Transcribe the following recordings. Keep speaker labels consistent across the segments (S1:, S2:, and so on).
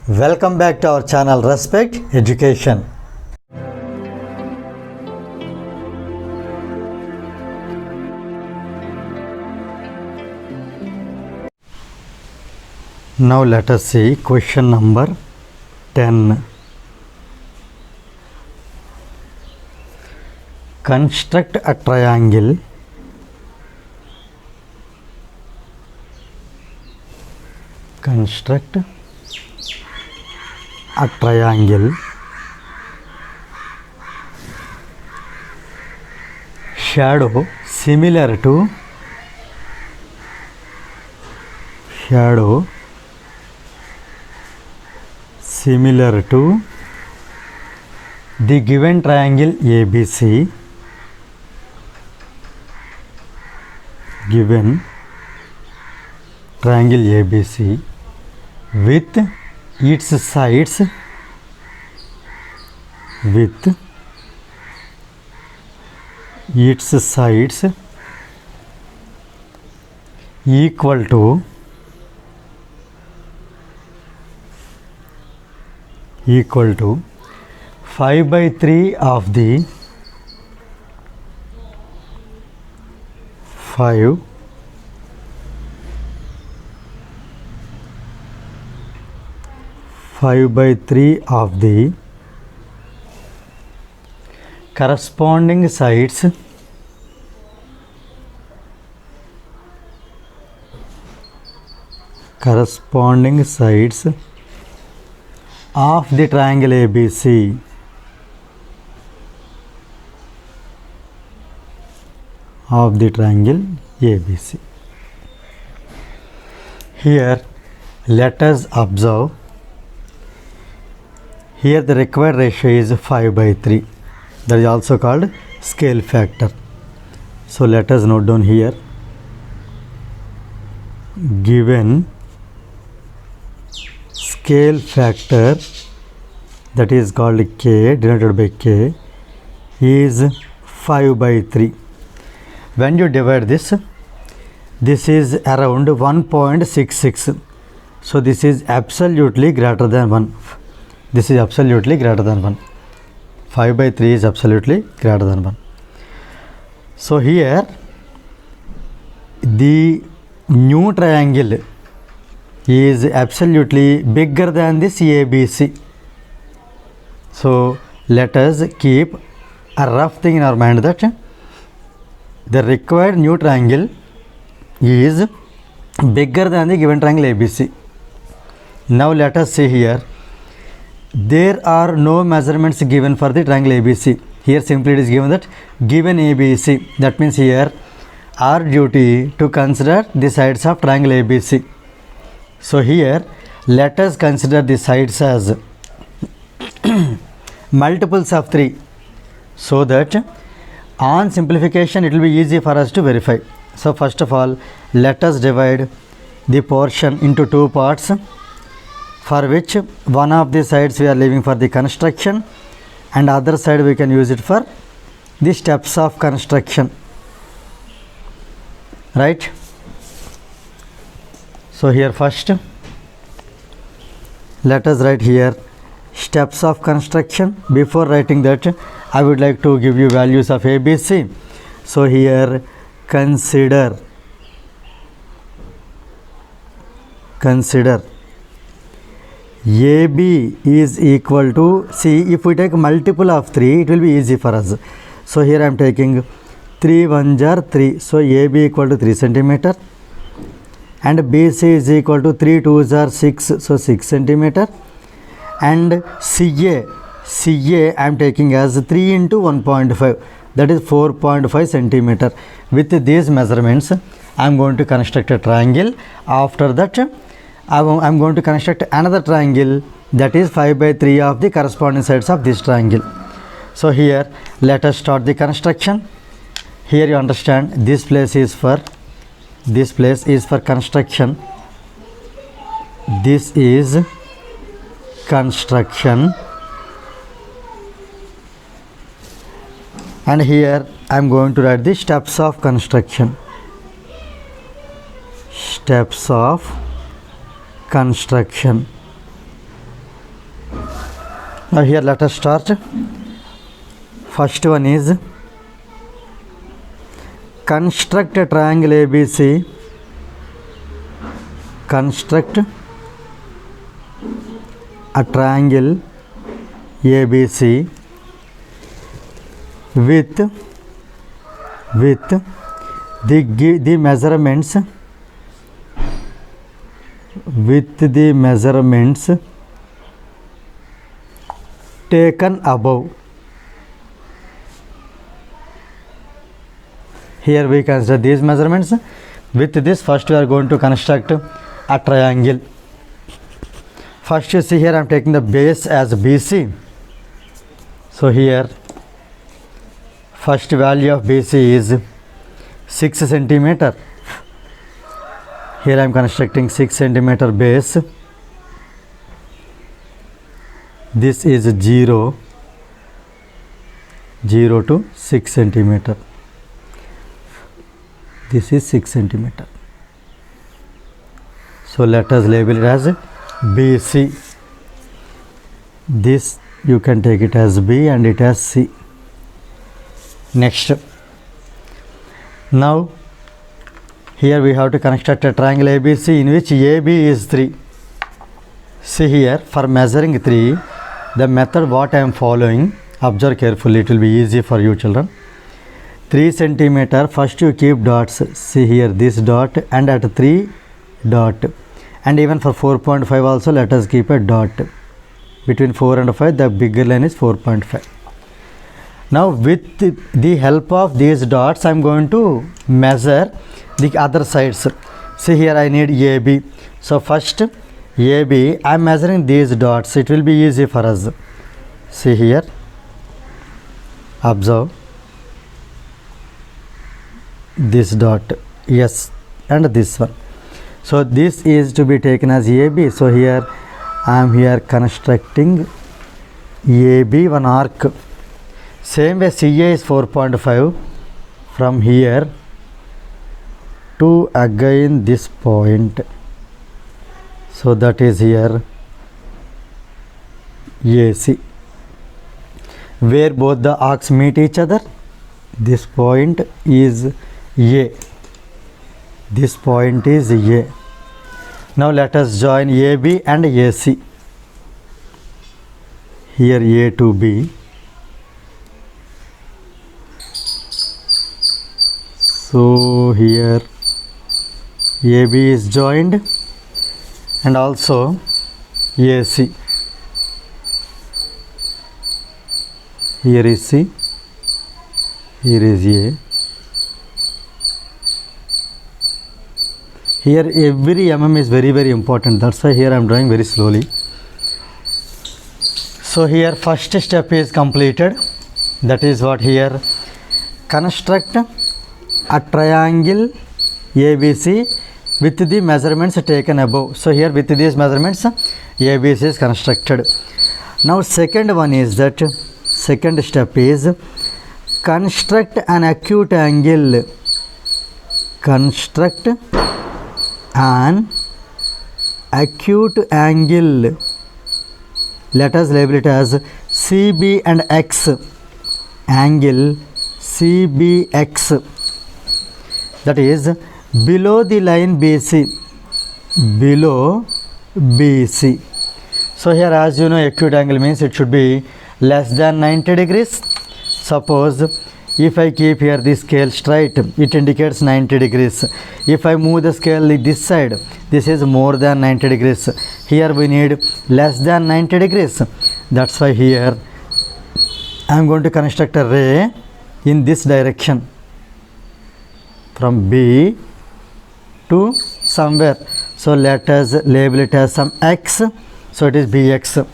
S1: Welcome back to our channel Respect Education. Now let us see question number 10. Construct a triangle shadow similar to the given triangle ABC with its sides equal to 5/3 of the 5/3 of the corresponding sides of the triangle ABC. Here let us observe, here the required ratio is 5/3. That is also called scale factor. So let us note down here, given scale factor, that is called K, denoted by K, is 5/3. When you divide this is around 1.66. So this is absolutely greater than 1. 5/3 is absolutely greater than 1. So here the new triangle is absolutely bigger than this ABC. So let us keep a rough thing in our mind that the required new triangle is bigger than the given triangle ABC. Now let us see here, there are no measurements given for the triangle ABC. Here simply it is given that given ABC. That means here our duty to consider the sides of triangle ABC. So here let us consider the sides as multiples of 3, so that on simplification it will be easy for us to verify. So first of all, let us divide the portion into two parts, for which one of the sides we are leaving for the construction and other side we can use it for the steps of construction, right? So here first let us write here steps of construction. Before writing that, I would like to give you values of ABC. So here consider AB is equal to, see, if we take multiple of 3 it will be easy for us. So here I am taking 3 1s are 3, so AB equal to 3 centimeter, and BC is equal to 3 2s are 6, so 6 centimeter, and CA I am taking as 3 into 1.5, that is 4.5 centimeter. With these measurements I am going to construct a triangle. After that I am going to construct another triangle, that is 5/3 of the corresponding sides of this triangle. So here let us start the construction. Here you understand this place is for construction. This is construction, and here I am going to write the steps of construction. Now here let us start. First one is construct a triangle ABC. Construct a triangle ABC with the measurements taken above. Here we consider these measurements. With this, first we are going to construct a triangle. First you see here I am taking the base as BC. So here first value of BC is 6 centimeter. Here I am constructing 6 centimeter base. This is 0 to 6 centimeter. This is 6 centimeter. So let us label it as BC. This you can take it as B and it as C. Next, now here we have to construct a triangle ABC in which AB is 3. See here, for measuring 3, the method what I am following, observe carefully, it will be easy for you children. 3 centimeter, first you keep dots. See here, this dot and at 3 dot, and even for 4.5 also let us keep a dot. Between 4 and 5 the bigger line is 4.5. Now with the help of these dots I am going to measure the other sides. See here I need AB. So first AB I am measuring these dots. It will be easy for us. See here, observe this dot, yes, and this one. So this is to be taken as AB. So here I am here constructing AB one arc. Same way CA is 4.5 from here to again this point. So that is here AC, where both the arcs meet each other. This point is A. This point is A. Now let us join AB and AC. Here A to B. So here AB is joined and also AC. Here is C. Here is A. Here every mm is very important. That's why here I am drawing very slowly. So here first step is completed. That is what here. Construct a triangle ABC with the measurements taken above. So here with these measurements ABC is constructed. Now second one is that second step is construct an acute angle. Construct an acute angle. Let us label it as CB and X. Angle CBX. That is below the line BC. Below BC. So here as you know acute angle means it should be less than 90 degrees. Suppose if I keep here the scale straight, it indicates 90 degrees. If I move the scale this side, this is more than 90 degrees. Here we need less than 90 degrees. That's why here I am going to construct a ray in this direction from B to somewhere. So let us label it as some X. So it is BX.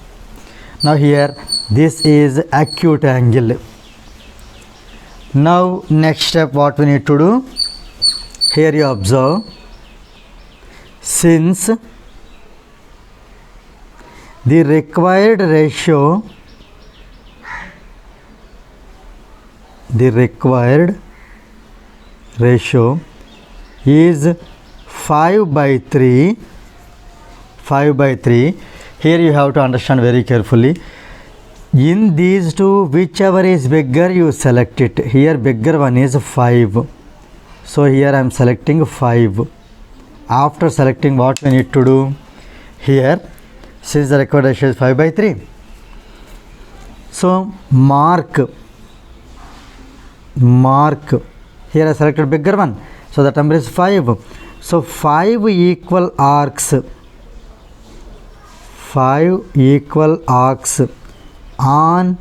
S1: Now here this is acute angle. Now next step what we need to do. Here you observe, since the required ratio is 5/3. Here you have to understand very carefully. In these two, whichever is bigger, you select it. Here bigger one is 5. So here I am selecting 5. After selecting, what we need to do? Here, since the required ratio is 5/3, so mark. Here I selected bigger one. So that number is 5. So 5 equal arcs. 5 equal arcs on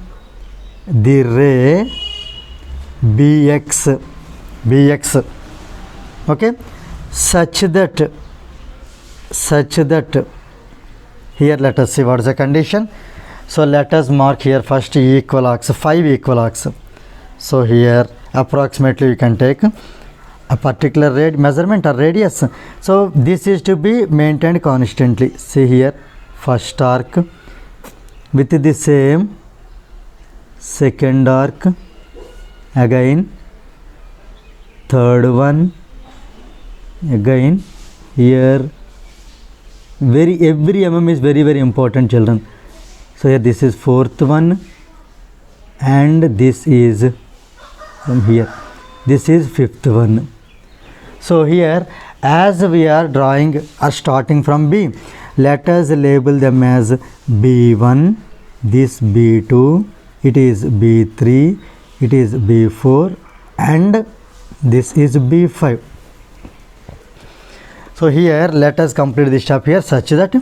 S1: the ray BX. Okay, such that here let us see what is the condition. So let us mark here first equal arcs, 5 equal arcs. So here approximately you can take a particular measurement or radius. So this is to be maintained constantly. See here, first arc with the same second arc, again third one, again here. Every mm is very important, children. So here this is fourth one, and this is from here, this is fifth one. So here, as we are drawing or starting from B, let us label them as B1, this B2, it is B3, it is B4, and this is B5. So here let us complete this step here such that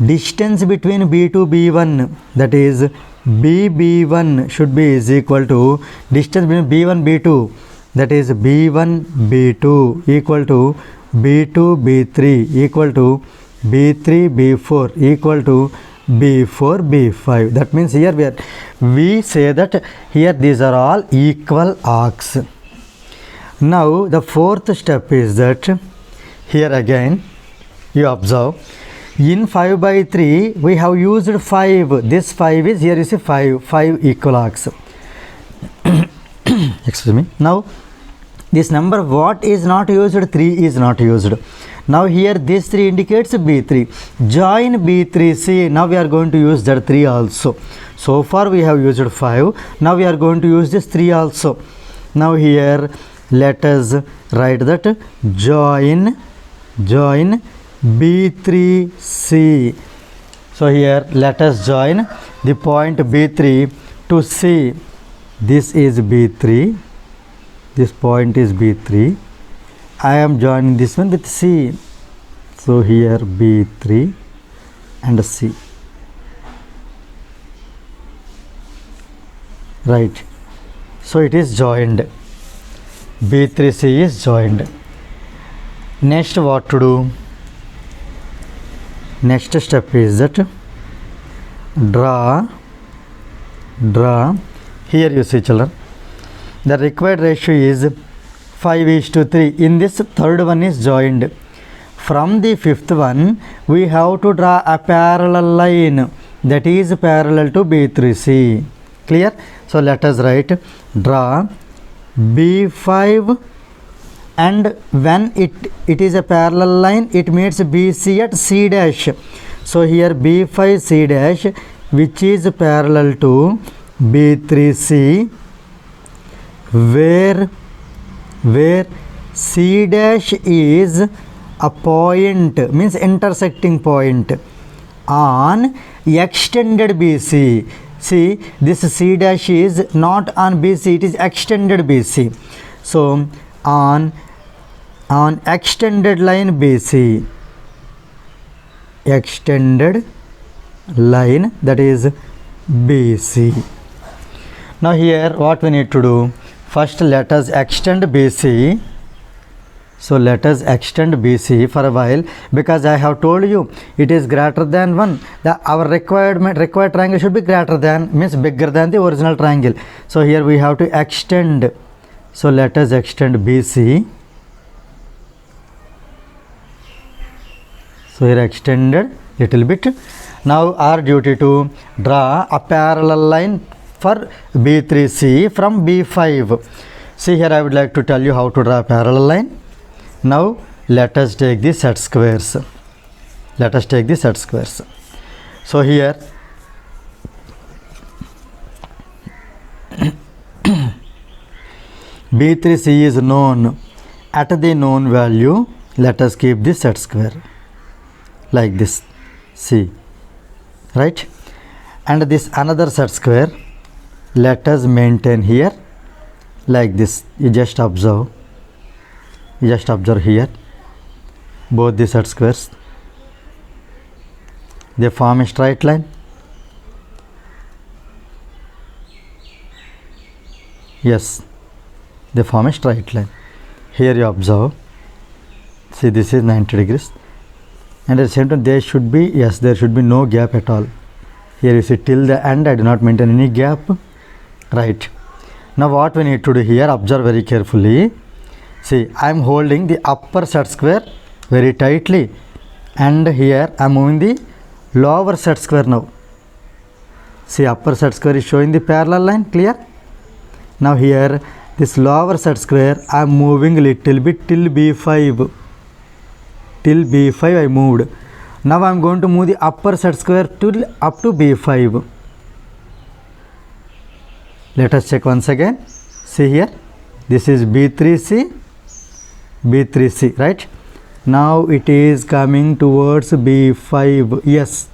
S1: distance between B2 B1, that is BB1, should be is equal to distance between B1 B2, that is B1 B2 equal to B2 B3 equal to B3 B4 equal to B4 B5. That means here we say that here these are all equal arcs. Now the fourth step is that here again you observe, in 5/3 we have used 5. This 5 is, here is a 5 equal arcs. Excuse me. Now this number, what is not used? 3 is not used. Now here this 3 indicates B3. Join B3C. Now we are going to use that 3 also. So far we have used 5. Now we are going to use this 3 also. Now here let us write that join B3C. So here let us join the point B3 to C. This is B3. This point is B3. I am joining this one with C. So here B3 and C. Right. So it is joined. B3C is joined. Next what to do? Next step is that draw. Here you see, children, the required ratio is 5:3. In this third one is joined. From the fifth one we have to draw a parallel line that is parallel to B3C. Clear? So let us write draw B5, and when it is a parallel line, it meets BC at C dash. So here B5 C dash, which is parallel to B3C, where C dash is a point, means intersecting point on extended BC. See, this C dash is not on BC, it is extended BC. So on extended line BC, extended line, that is BC. Now here what we need to do? First let us extend BC. So let us extend BC for a while, because I have told you it is greater than 1. Our required triangle should be greater than, means bigger than the original triangle. So here we have to extend. So let us extend BC. So here extended little bit. Now our duty to draw a parallel line for B3C from B5. See here, I would like to tell you how to draw a parallel line. Now let us take the set squares. So here B3C is known. At the known value, let us keep this set square like this, C, right? And this another set square, let us maintain here like this. You just observe here, both the set squares, they form a straight line. Yes, they form a straight line. Here you observe, see this is 90 degrees, and at the same time there should be, yes, there should be no gap at all. Here you see till the end I do not maintain any gap, right? Now what we need to do here, observe very carefully. See, I am holding the upper set square very tightly, and here I am moving the lower set square now. See, upper set square is showing the parallel line, clear? Now here this lower set square I am moving little bit till B5. Till B5 I moved. Now I am going to move the upper set square till up to B5. Let us check once again. See here, this is B3C, right? Now it is coming towards B5, yes.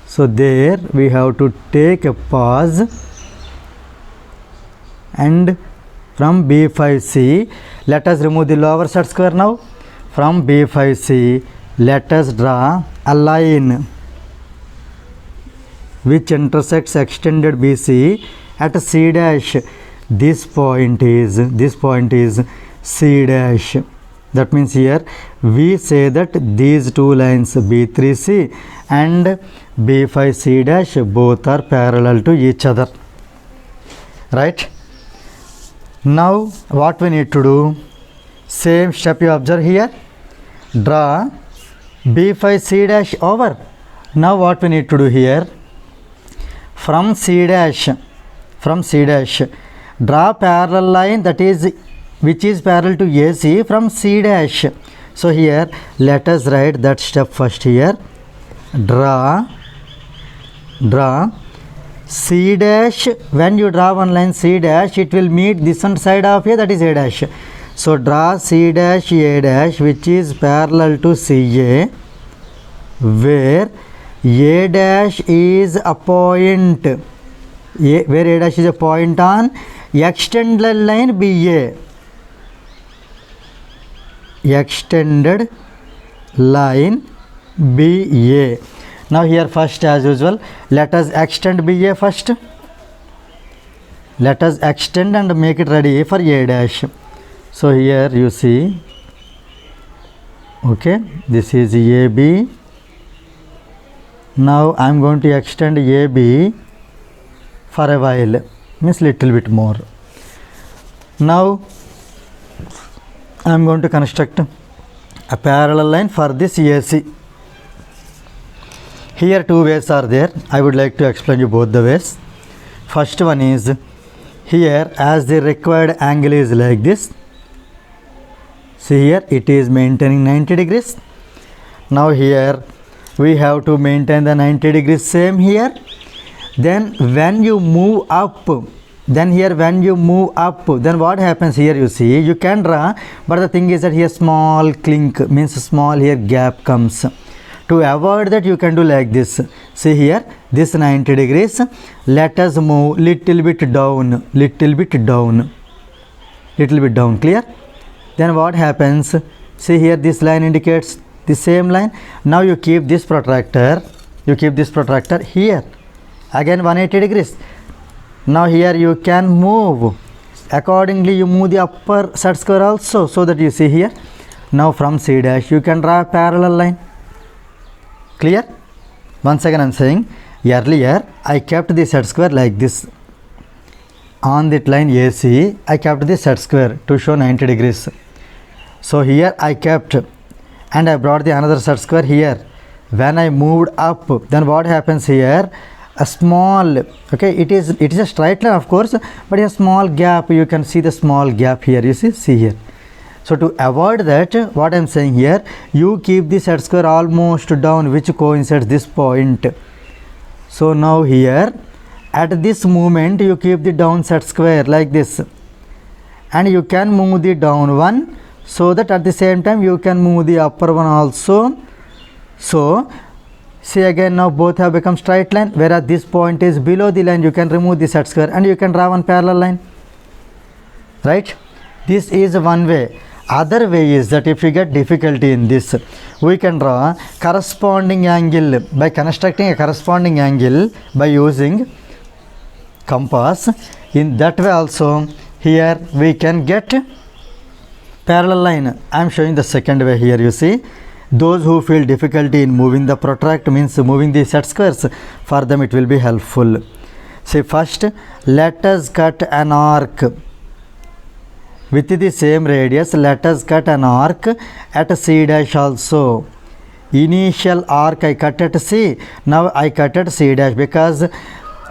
S1: So there we have to take a pause, and from B5C, let us remove the lower set square now. From B5C, let us draw a line which intersects extended BC at C dash. This point is C dash. That means here we say that these two lines B3C and B5C dash both are parallel to each other, right? Now what we need to do, same step you observe here, draw B5C dash over. Now what we need to do here, from C dash, draw parallel line, that is which is parallel to AC from C dash. So here let us write that step first here. Draw C dash. When you draw one line C dash, it will meet this one side of A, that is A dash. So draw C dash A dash which is parallel to CA, where A dash is a point, where A dash is a point on extended line BA. Extended line BA. Now here first, as usual, let us extend BA first. Let us extend and make it ready for A dash. So here you see, okay, this is AB. Now I am going to extend AB for a while, means little bit more. Now I am going to construct a parallel line for this AC. Here two ways are there. I would like to explain you both the ways. First one is, here as the required angle is like this. See here it is maintaining 90 degrees. Now here we have to maintain the 90 degrees same here. Then when you move up, then what happens here, you see, you can draw, but the thing is that here small clink, means small here gap comes. To avoid that, you can do like this. See here, this 90 degrees, let us move little bit down, clear? Then what happens, see here this line indicates the same line. Now you keep this protractor here, again 180 degrees. Now here you can move, accordingly you move the upper set square also, so that you see here. Now from C dash you can draw a parallel line, clear? Once again I am saying, earlier I kept the set square like this. On that line AC, I kept the set square to show 90 degrees. So here I kept, and I brought the another set square here. When I moved up, then what happens here? A small, okay, it is a straight line of course, but a small gap, you can see the small gap here, you see here. So to avoid that, what I am saying here, you keep the set square almost down, which coincides this point. So now here, at this moment, you keep the down set square like this. and you can move the down one, so that at the same time you can move the upper one also. So see again, now both have become straight line, whereas this point is below the line. You can remove the set square and you can draw one parallel line, right? This is one way. Other way is that if you get difficulty in this, we can draw corresponding angle by constructing a corresponding angle by using compass. In that way also, here we can get parallel line. I am showing the second way here. You see, those who feel difficulty in moving the protract, means moving the set squares, for them it will be helpful. See, first let us cut an arc with the same radius. Let us cut an arc at C dash also. Initial arc I cut at C, now I cut at C dash, because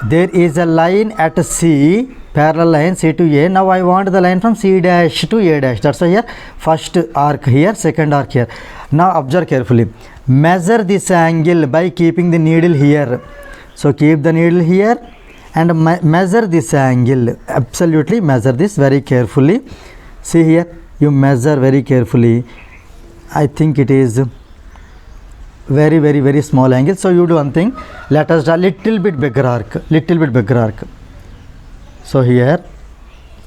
S1: there is a line at C, parallel line C to A. Now I want the line from C dash to A dash. That's why here first arc here, second arc here. Now observe carefully. Measure this angle by keeping the needle here. So keep the needle here and measure this angle. Absolutely measure this very carefully. See here, you measure very carefully. I think it is very small angle. So you do one thing, let us draw little bit bigger arc. So here,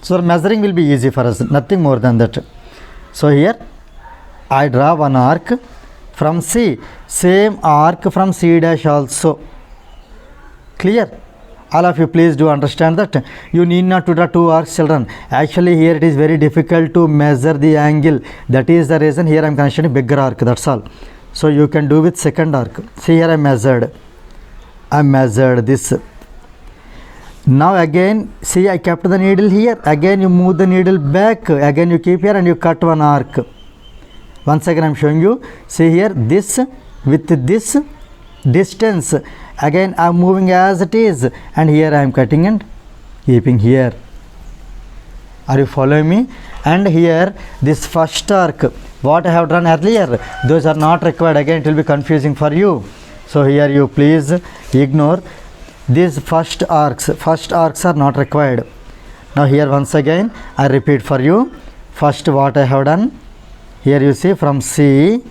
S1: so measuring will be easy for us, nothing more than that. So here I draw one arc from C, same arc from C dash also. Clear? All of you please do understand that you need not to draw two arcs, children. Actually here it is very difficult to measure the angle. That is the reason here I am considering bigger arc, that's all. So you can do with second arc. See here I measured this. Now again, see I kept the needle here. Again you move the needle back. Again you keep here and you cut one arc. Once again I am showing you. See here, this with this distance. Again I am moving as it is, and here I am cutting and keeping here. Are you following me? And here this first arc, what I have drawn earlier, those are not required. Again it will be confusing for you. So here you please ignore these first arcs. First arcs are not required. Now here once again I repeat for you. First what I have done, here you see from C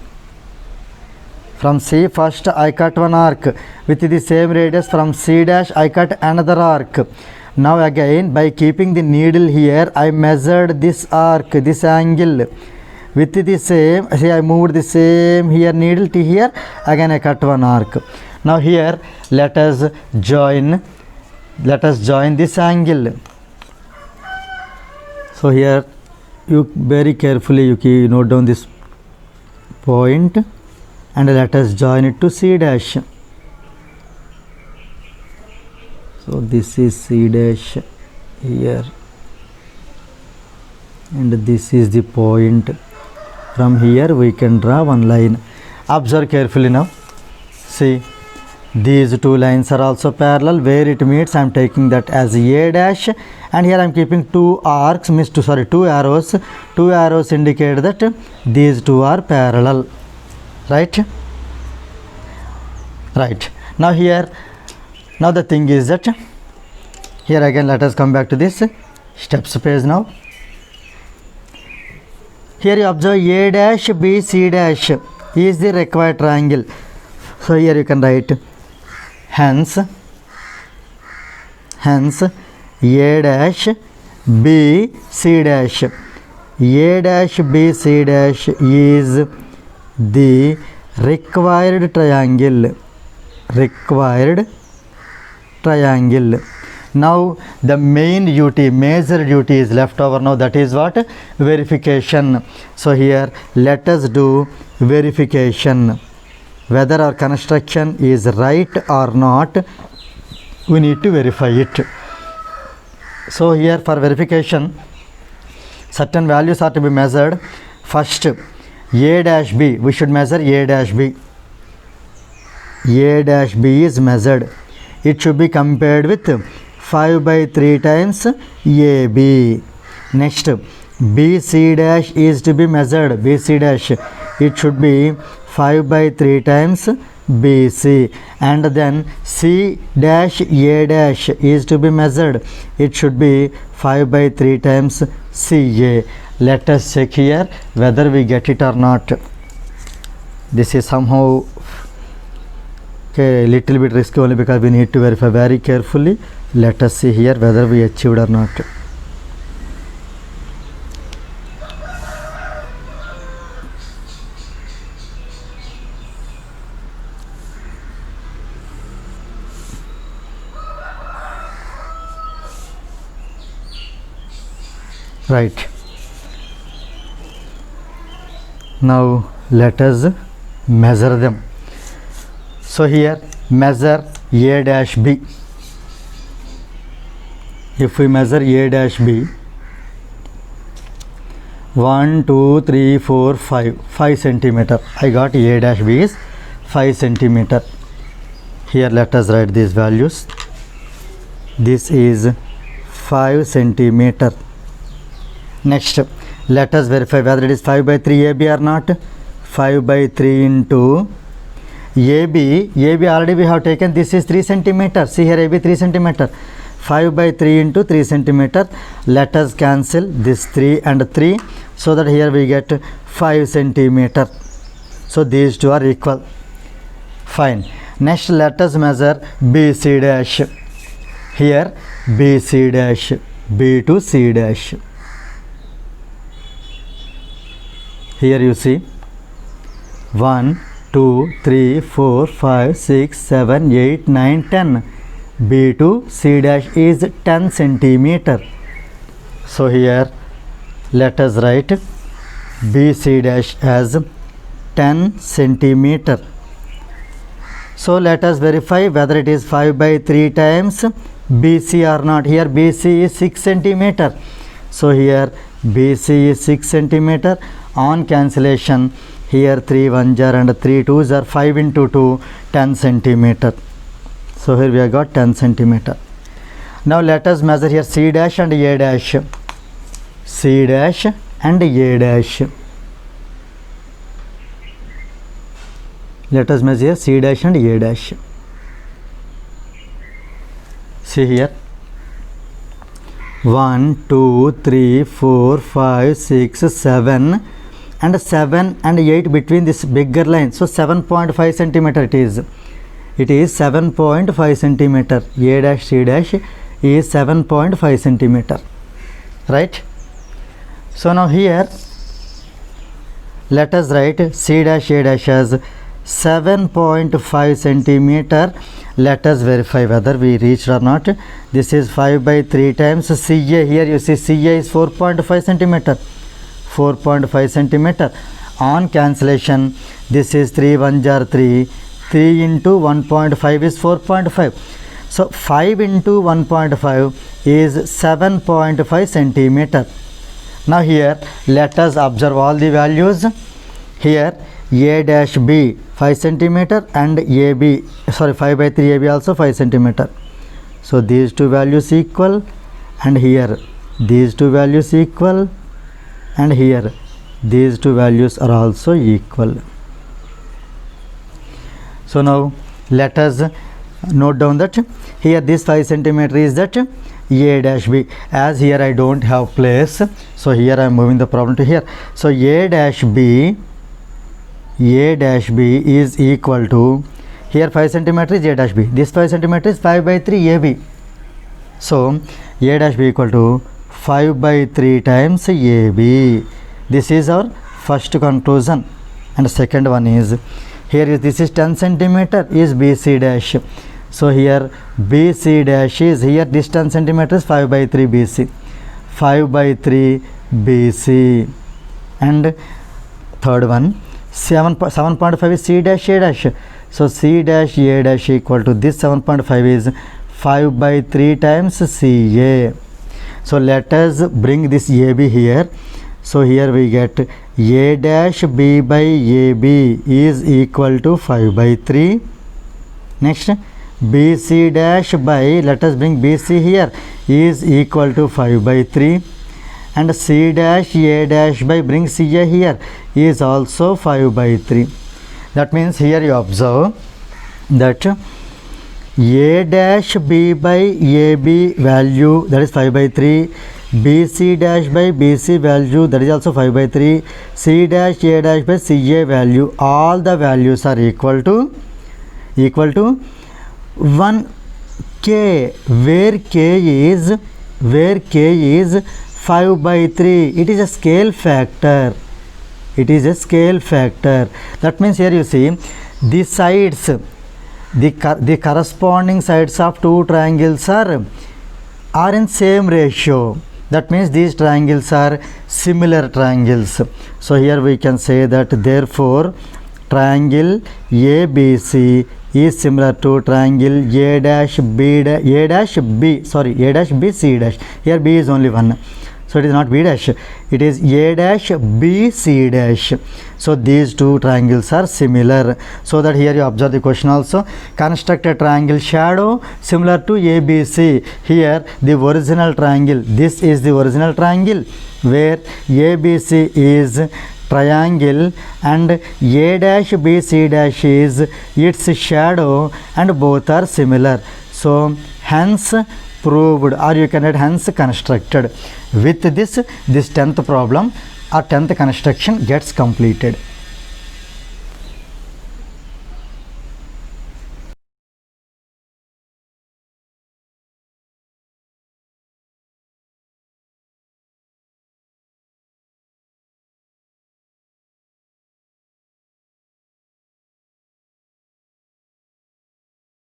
S1: first I cut one arc with the same radius. From C dash I cut another arc. Now again by keeping the needle here I measured this arc, this angle with the same. See I moved the same here needle to here. Again I cut one arc. Now here let us join this angle. So here you very carefully you note down this point and let us join it to C dash. So this is C dash here, and this is the point. From here we can draw one line. Observe carefully now. See, these two lines are also parallel. Where it meets I am taking that as A dash, and here I am keeping two arcs, two arrows. Two arrows indicate that these two are parallel. Right? Now here, now the thing is that here again let us come back to this steps page now. Here you observe A dash B C dash is the required triangle. So here you can write hence A dash B C dash. A dash B C dash is the required triangle. Now the major duty is left over now, that is what? Verification. So here let us do verification. Whether our construction is right or not, we need to verify it. So here for verification, certain values are to be measured. First A dash B, we should measure A dash B. A dash B is measured. It should be compared with 5/3 times AB. Next BC dash is to be measured. BC dash, it should be 5/3 times BC. And then C dash A dash is to be measured. It should be 5/3 times CA. Let us check here whether we get it or not. This is somehow a little bit risky only because we need to verify very carefully. Let us see here whether we achieved or not. Right. Now let us measure them. So here measure A dash B. If we measure A dash B, 1, 2, 3, 4, 5 centimeter. I got A dash B is 5 centimeter. Here let us write these values. This is 5 centimeter. Next, let us verify whether it is 5 by 3 AB or not. 5 by 3 into AB already we have taken, this is 3 centimeter. See here AB 3 centimeter. 5 by 3 into 3 centimeter. Let us cancel this 3 and 3, so that here we get 5 centimeter. So these two are equal. Fine. Next let us measure BC dash. Here BC dash, B to C dash. Here you see 1, 2, 3, 4, 5, 6, 7, 8, 9, 10. B to C dash is 10 centimeter. So here let us write BC dash as 10 centimeter. So let us verify whether it is 5 by 3 times BC or not. Here BC is 6 centimeter. So here BC is 6 centimeter. On cancellation, here 3 1s are and 3 2s are, 5 into 2, 10 centimeter. So here we have got 10 centimeter. Now let us measure here C dash and A dash. C dash and A dash. Let us measure C dash and A dash. See here 1, 2, 3, 4, 5, 6, 7 and 7 and 8 between this bigger line. So 7.5 centimeter it is. It is 7.5 centimeter. A dash C dash is 7.5 centimeter. Right? So now here let us write C dash A dash as 7.5 centimeter. Let us verify whether we reached or not. This is 5 by 3 times CA. Here you see CA is 4.5 centimeter. 4.5 centimeter. On cancellation, this is 3 1s are 3. 3 into 1.5 is 4.5. So 5 into 1.5 is 7.5 centimeter. Now here let us observe all the values. Here A dash B 5 centimeter and AB, 5 by 3 AB also 5 centimeter. So these two values equal, and here these two values equal, and here these two values are also equal. So now let us note down that here this 5 centimeter is that A dash B. As here I don't have place, so here I am moving the problem to here. So A dash B is equal to, here 5 centimeter is A dash B. This 5 centimeter is 5 by 3 AB. So A dash B equal to 5 by 3 times AB. This is our first conclusion. And second one is, here is, this is 10 centimeter is BC dash. So here BC dash is, here this 10 centimeter is 5 by 3 BC. 5 by 3 BC. And third one, 7.5 is C dash A dash. So C dash A dash equal to this 7.5 is 5 by 3 times CA. So let us bring this AB here. So here we get A dash B by AB is equal to 5 by 3. Next BC dash by, let us bring BC here, is equal to 5 by 3. And C dash A dash by, bring CA here, is also 5 by 3. That means here you observe that A dash B by AB value, that is 5 by 3, BC dash by BC value, that is also 5 by 3, C dash A dash by CA value, all the values are equal to 1K, where K is 5 by 3. It is a scale factor. That means here you see the sides, the corresponding sides of two triangles are in same ratio. That means these triangles are similar triangles. So here we can say that therefore triangle ABC is similar to triangle A dash B C dash. Here B is only one, so it is not B dash, it is A dash B C dash. So these two triangles are similar. So that here you observe the question also, construct a triangle shadow similar to ABC. Here the original triangle, this is the original triangle where ABC is triangle and A dash B C dash is its shadow, and both are similar. So hence proved, or you can write hence constructed. With this 10th problem or 10th construction gets completed.